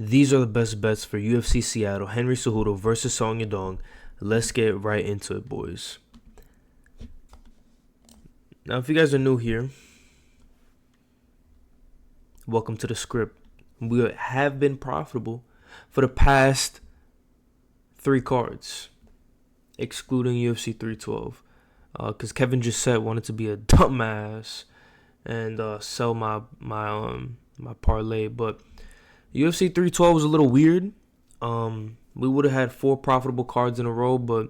These are the best bets for UFC Seattle, Henry Cejudo versus Yadong. Let's get right into it, boys. Now, if you guys are new here, welcome to the script. We have been profitable for the past 3 cards, excluding UFC 312. Because Kevin just said wanted to be a dumbass and sell my parlay, but UFC 312 was a little weird. We would have had 4 profitable cards in a row, but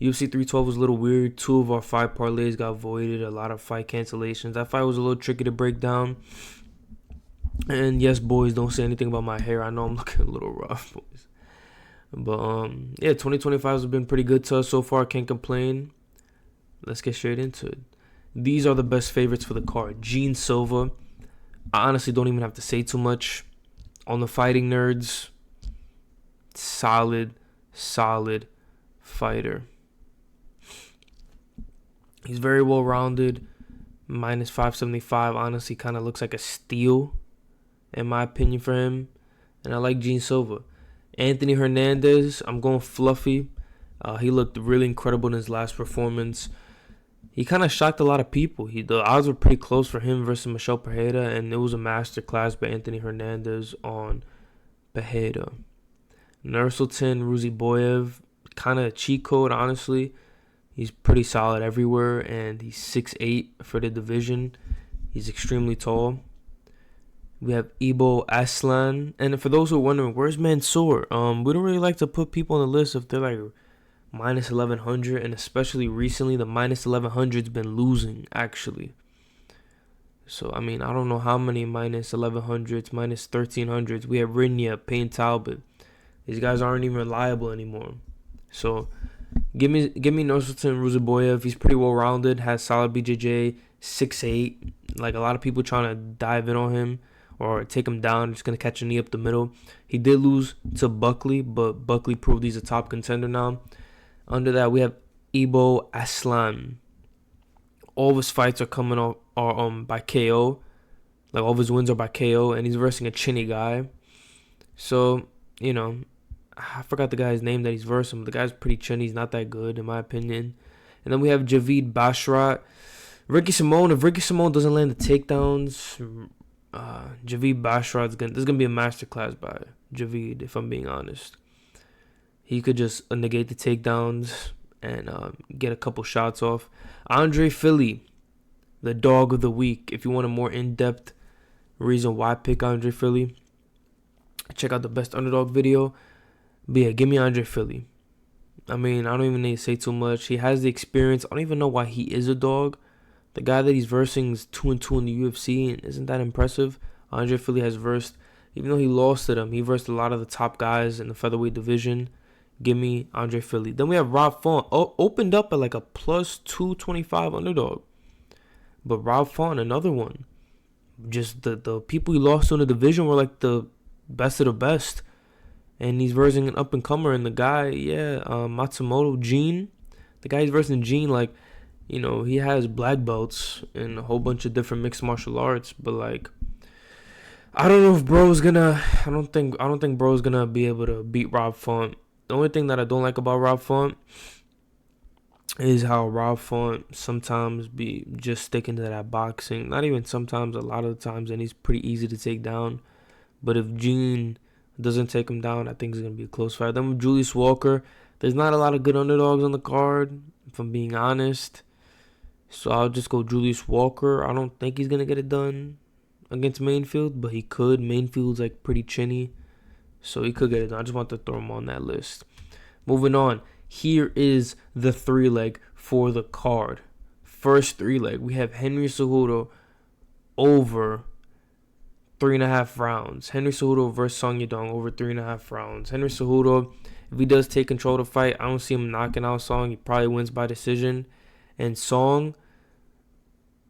UFC 312 was a little weird. 2 of our 5 parlays got voided. A lot of fight cancellations. That fight was a little tricky to break down. And yes, boys, don't say anything about my hair. I know I'm looking a little rough, boys. But yeah, 2025 has been pretty good to us so far. Can't complain. Let's get straight into it. These are the best favorites for the card. Gene Silva. I honestly don't even have to say too much. On the Fighting Nerds, solid fighter. He's very well-rounded. Minus 575, honestly, kind of looks like a steal, in my opinion, for him. And I like Gene Silva. Anthony Hernandez, I'm going fluffy. He looked really incredible in his last performance. He kind of shocked a lot of people. The odds were pretty close for him versus Michel Pereira, and it was a masterclass by Anthony Hernandez on Pereira. Nursultan Ruziboyev, kind of a cheat code, honestly. He's pretty solid everywhere, and he's 6'8" for the division. He's extremely tall. We have Ibo Aslan, and for those who are wondering, where's Mansoor? We don't really like to put people on the list if they're like minus 1100, and especially recently the minus 1100's been losing, actually. So I mean, I don't know how many minus 1100s, minus 1300s. We have Rinya, Payne Talbot. These guys aren't even reliable anymore. So give me Nursultan Ruziboyev. He's pretty well rounded, has solid BJJ, 6'8". Like a lot of people trying to dive in on him or take him down, just gonna catch a knee up the middle. He did lose to Buckley, but Buckley proved he's a top contender now. Under that, we have Ibo Aslan. All of his fights are coming off by KO. Like all of his wins are by KO, and he's versing a chinny guy. So, you know, I forgot the guy's name that he's versing. The guy's pretty chinny. He's not that good, in my opinion. And then we have Javid Bashrat. Ricky Simone. If Ricky Simone doesn't land the takedowns, Javid Bashrat, this is gonna be a masterclass by Javid, if I'm being honest. He could just negate the takedowns and get a couple shots off. Andre Philly, the dog of the week. If you want a more in-depth reason why I pick Andre Philly, check out the best underdog video. But yeah, give me Andre Philly. I mean, I don't even need to say too much. He has the experience. I don't even know why he is a dog. The guy that he's versing is 2-2 in the UFC, and isn't that impressive? Andre Philly has versed, even though he lost to them, he versed a lot of the top guys in the featherweight division. Give me Andre Philly. Then we have Rob Font. Opened up at like a plus 225 underdog. But Rob Font, another one. Just the people he lost to in the division were like the best of the best. And he's versing an up-and-comer. And the guy, Matsumoto, Gene. The guy he's versing Gene, like, you know, he has black belts in a whole bunch of different mixed martial arts. But like, I don't know if bro's gonna. I don't think bro's gonna be able to beat Rob Font. The only thing that I don't like about Rob Font is how Rob Font sometimes be just sticking to that boxing. Not even sometimes, a lot of the times, and he's pretty easy to take down. But if Gene doesn't take him down, I think it's going to be a close fight. Then with Julius Walker, there's not a lot of good underdogs on the card, if I'm being honest. So I'll just go Julius Walker. I don't think he's going to get it done against Mainfield, but he could. Mainfield's like pretty chinny, so he could get it done. I just want to throw him on that list. Moving on. Here is the 3-leg for the card. First 3-leg. We have Henry Cejudo over 3.5 rounds. Henry Cejudo versus Song Yadong over 3.5 rounds. Henry Cejudo, if he does take control of the fight, I don't see him knocking out Song. He probably wins by decision. And Song,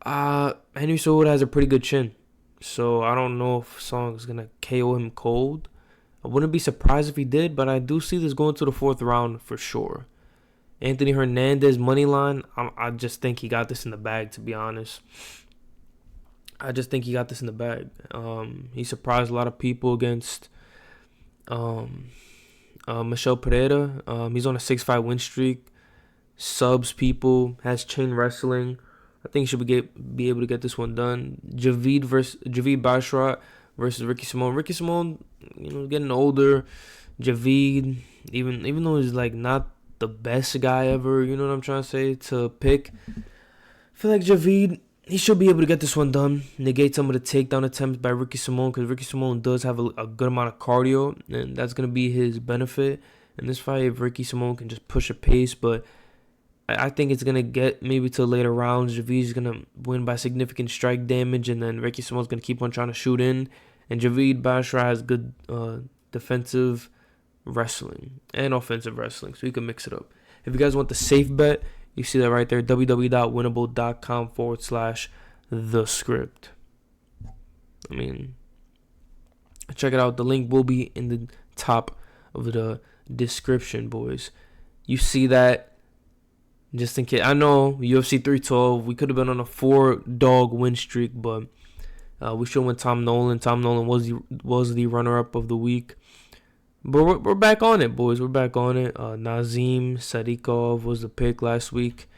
Henry Cejudo has a pretty good chin. So I don't know if Song is going to KO him cold. I wouldn't be surprised if he did, but I do see this going to the 4th round for sure. Anthony Hernandez, money line, I just think he got this in the bag, to be honest. I just think he got this in the bag. He surprised a lot of people against Michel Pereira. He's on a 6-5 win streak. Subs people, has chain wrestling. I think he should be able to get this one done. Javid Bashrat versus Ricky Simon. Ricky Simon, getting older. Javid, even though he's like not the best guy ever, you know what I'm trying to say, to pick. I feel like Javid, he should be able to get this one done. Negate some of the takedown attempts by Ricky Simon, because Ricky Simon does have a good amount of cardio, and that's going to be his benefit in this fight if Ricky Simon can just push a pace. But I think it's going to get maybe to later rounds. Javid's going to win by significant strike damage, and then Ricky Simon's going to keep on trying to shoot in. And Javid Bashra has good defensive wrestling and offensive wrestling, so you can mix it up. If you guys want the safe bet, you see that right there, www.winnable.com/thescript. I mean, check it out. The link will be in the top of the description, boys. You see that. Just in case, I know UFC 312, we could have been on a 4-dog win streak, but we should win Tom Nolan. Tom Nolan was the runner-up of the week, but we're back on it, boys. We're back on it. Nazim Sadikov was the pick last week,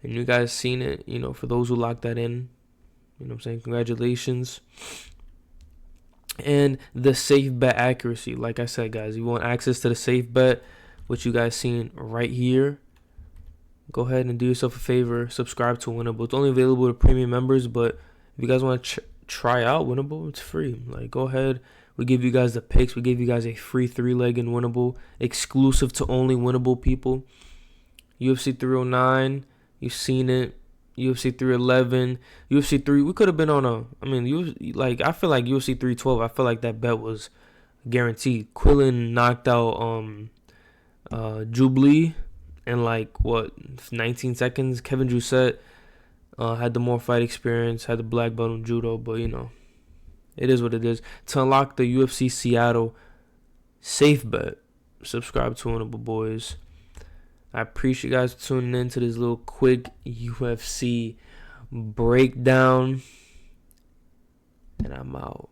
and you guys seen it. For those who locked that in, what I'm saying, congratulations. And the safe bet accuracy, like I said, guys, you want access to the safe bet, which you guys seen right here. Go ahead and do yourself a favor. Subscribe to Winnable. It's only available to premium members, but if you guys want to try out Winnable, it's free. Go ahead. We give you guys the picks. We gave you guys a free 3-leg in Winnable, exclusive to only Winnable people. UFC 309, you've seen it. UFC 311, UFC 3. We could have been on a. I feel like UFC 312. I feel like that bet was guaranteed. Quillen knocked out Jubilee in 19 seconds. Kevin Jousset had the more fight experience, had the black belt in judo, but it is what it is. To unlock the UFC Seattle safe bet, subscribe to Winnable, boys. I appreciate you guys tuning in to this little quick UFC breakdown, and I'm out.